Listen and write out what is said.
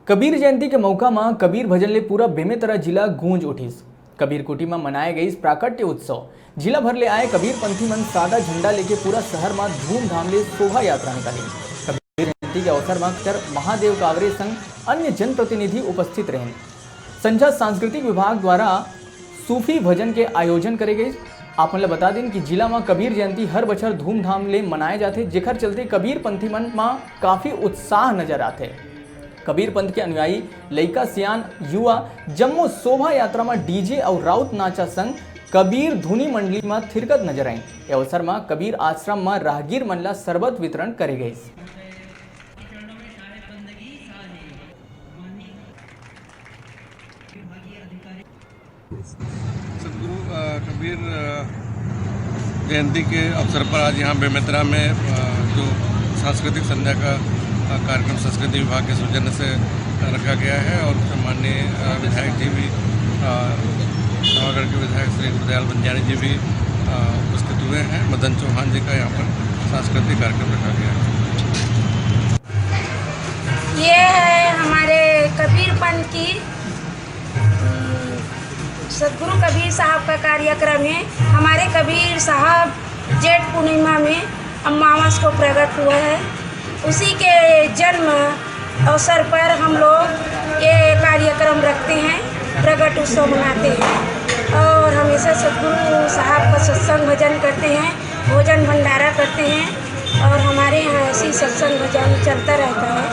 कबीर जयंती के मौका में कबीर भजन ले पूरा बेमेतरा जिला गूंज उठीस। कबीर कुटी में मनाए गई प्राकट्य उत्सव जिला भर ले आए कबीर पंथी मन सादा झंडा लेके पूरा शहर में धूमधाम ले शोभा यात्रा निकाली। कबीर जयंती के अवसर में महादेव कावरे संग अन्य जनप्रतिनिधि उपस्थित रहे। संझा सांस्कृतिक विभाग द्वारा सूफी भजन के आयोजन करे गए। आप मन बता दें कि जिला में कबीर जयंती हर बछर धूमधाम ले मनाए जाते, जेकर चलते कबीर पंथी मन में काफी उत्साह नजर आते। कबीर पंथ के अनुयायी लइका सियान युवा जम्मू शोभा यात्रा में डीजे और राउत नाचा संग कबीर धुनी मंडली में थिरकत नजर आई। इस अवसर में कबीर आश्रम में राहगीर मन ला शरबत वितरण करे गए। सदगुरु कबीर जयंती के अवसर पर आज यहाँ बेमेतरा में जो सांस्कृतिक संध्या का कार्यक्रम संस्कृति विभाग के सौजन्य से रखा गया है और उसमें माननीय विधायक जी भी नवागढ़ के विधायक श्री गुरुदयाल बंजानी जी भी उपस्थित हुए हैं। मदन चौहान जी का यहाँ पर सांस्कृतिक कार्यक्रम रखा गया है। ये है हमारे कबीर पंथ की सदगुरु कबीर साहब का कार्यक्रम है। हमारे कबीर साहब जेठ पूर्णिमा में अमावस को प्रकट हुआ है। उसी के जन्म अवसर पर हम लोग ये कार्यक्रम रखते हैं, प्रकट उत्सव मनाते हैं और हमेशा सदगुरु साहब का सत्संग भजन करते हैं, भोजन भंडारा करते हैं और हमारे यहाँ ऐसी सत्संग भजन चलता रहता है।